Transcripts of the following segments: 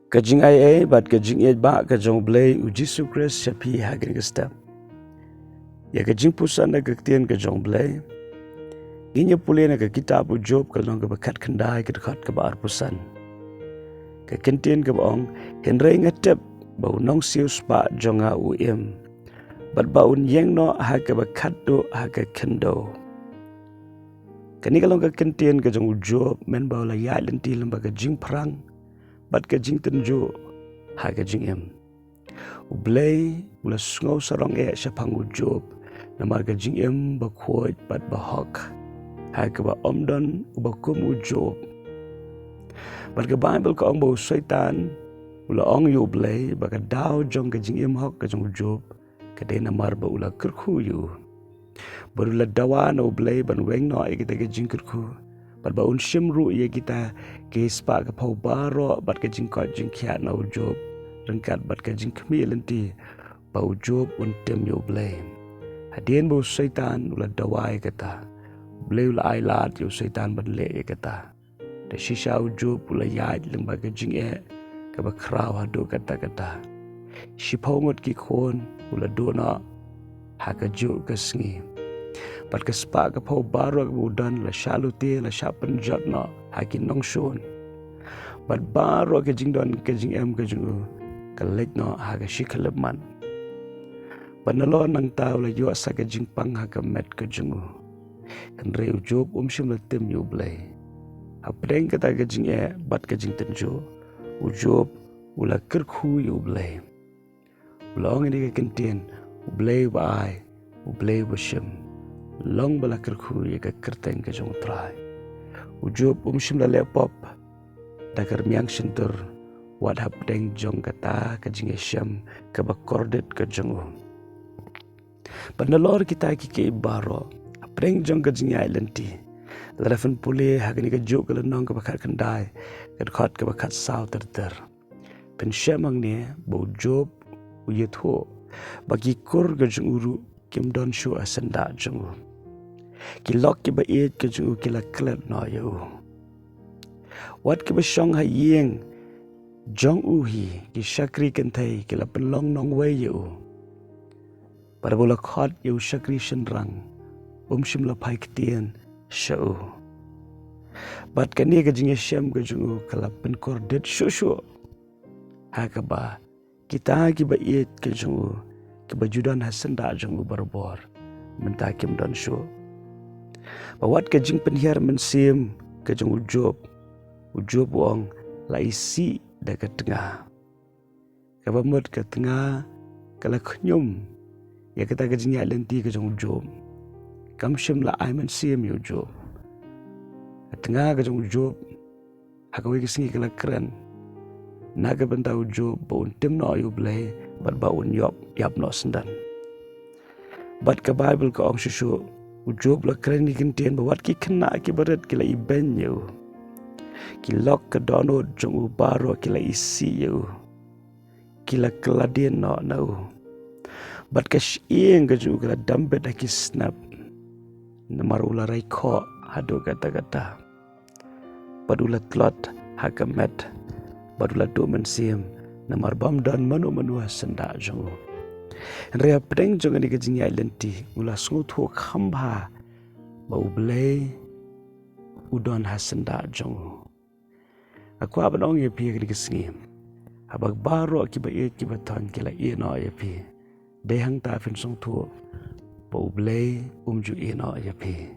Kajing ai bat kajing et ba ka jong blei u Jesus Christ shapi hagin ka step. Ya ka jingpuson na ka ktien ka jong blei. Ginya pule na ka kitab u Job ka nong ka bakat kandai ka dekat ka ba arpusan. Ka kentien ka baong henrei ngatep ba u Nongsiewspah jongnga u im. Bat ba un yeng no ha ka bakat do ha ka kendo. Kani ka long ka kentien ka jong u Job men ba la ya lenti lamba ka jing perang. Bat ka jing tenjo ha ka jing em. U Blei ula sngau sarong syapang u Job namar ka jing em ba kuot bat ba hok ha ka ba omdon u ba kum u Job. Bat ka Bible ka ong ba u syaitan ula ong U Blei ba ka daw jong ka jing em hok ka jong u Job ka de namar ba ula kerku yu. Baru la dawa na U Blei ban weng no kita ka jing kerku. Bat ba un shimru ye kita ke spa ka pau baro bat ka jing ko jing kiat na u Job rengkat bat ka jing kmi lenti ba u Job un tem U Blei hadien ba u syaitan ula dawai kata Blei ula ai lat yu syaitan ban le kata da shisha u Job ula yai lemba ka jing ka ba kraw hadu kata shipau ngot ki khon ula do na ha ka ju ka sngi. Pat ka spa ka pau baro ka udan la shalute la shapen jot no hakin nongshon. Pat baro ka jingdon ka jing em ka jungu ka lek no ha ka shikalman. Pat nalo nang tau la yo sa ka jingpang ha ka met ka jungu. Kan reu Job shim la tem U Blei. Ha preng ka ta ka jing bat ka jing tenjo. U Job ula kerku U Blei. Ulong ini ka kentien U Blei ba ai U Blei ba shim. Long bala kerku ye ka kerteng ka jong trai. U Job shim la lepop da kar miang shintur wat hap deng jong kata ka jing sham ka ba kordet ka jong. Panalor kita ki ke baro apreng jong ka jing lenti. Larafan pule hagani ka jok ka nong ka bakat kandai ka khot ka bakat saw ter. Pen shamang ne bo Job u yetho bagi kur ka jong uru kim don shu asanda jong. Ki lok ki ba eet ka jung ki la klet no yo. Wat ki ba shong ha yeng jong hi ki shakri kan thai ki la penlong nong wei yo. Para bola khot yo shakri shin rang shim la pai ktien shu. Bat ka ni ka jing shem ka jung ka la pen kor det shu ha ka ba kita ki ba eet ka jung ki ba judan hasanda jung barbor menta kim don shu. Bawat ka jing penhiar mensim ka jong u Job wong la isi da ka tengah. Ka ba mut ka tengah ka la khnyum ya kata ka jing ya lenti ka jong u Job. Kam shim la ai mensim yu Job. Ka tengah ka jong u Job ha ka wi ka singi ka la kran. Na ka benta u Job ba un tim no U Blei bat ba un yap no sendan. Bat ka Bible ka ong shushu u Job la kren ni kentien ba wat ki kena ki baret ki la iben yu. Ki lok ka dono jong u baro ki la isi yu. Ki la keladien no nau. Bat ka shieng ka jong ka la dambet ha ki snap. Namar ula rai ko hadu kata. Bat ula tlot ha ka met. Bat ula do mensim namar bam dan manu senda jong u. Rea pedeng jong ni ka jing lenti ula sngu thu khamba ba U Blei udon hasenda jong. Aku abang ye pi ka singi. Abag baro ki ba ki ba ton ki la no ye pi. De hang ta fin song thu ba U Blei ju no ye pi.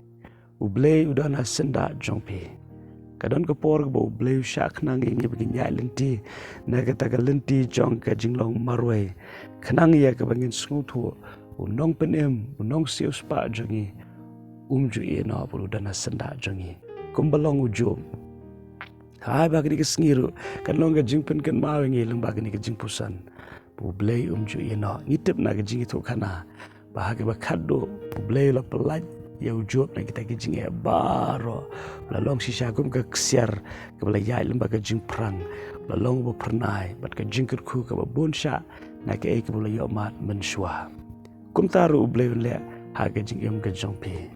U Blei udon hasenda jong pi. Kadon ka por ba U Blei shak nang ngi begin ya lenti na ka ta ka lenti jong ka jinglong marwai khanang ya ka bangin sngu thu unong penem Nongsiewspah jongi ju no bulu dana senda jongi kumbalong u Job. Hai ba ni ka sngiru kan long ka jingpen kan ma ngi lang ba ni ka jingpuson U Blei ju no ngitip na ka jingi thu khana ba ka ba khaddo U Blei la pelat ya u Job na kita kijing baro la long shisha kum ka ksiar ka bala ya lamba ka jing prang la long bo pernai bat ka jing ku ka ba bonsha na ka ek bala yo mat menshwa kum taru U Blei le ha ka jing em ka jong pi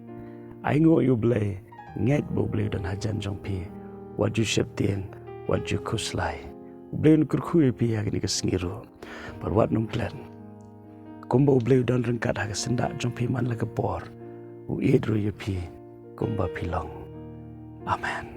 ai ngo U Blei nget bo Blei dan hajan jong pi wat ju shep tieng wat ju kuslai U Blei nukur pi hagani ka singiru. Perwat nung klan. Kumba U Blei dan rengkat haga sendak jong pi man laga por. U idru pi kumba pilong. Amen.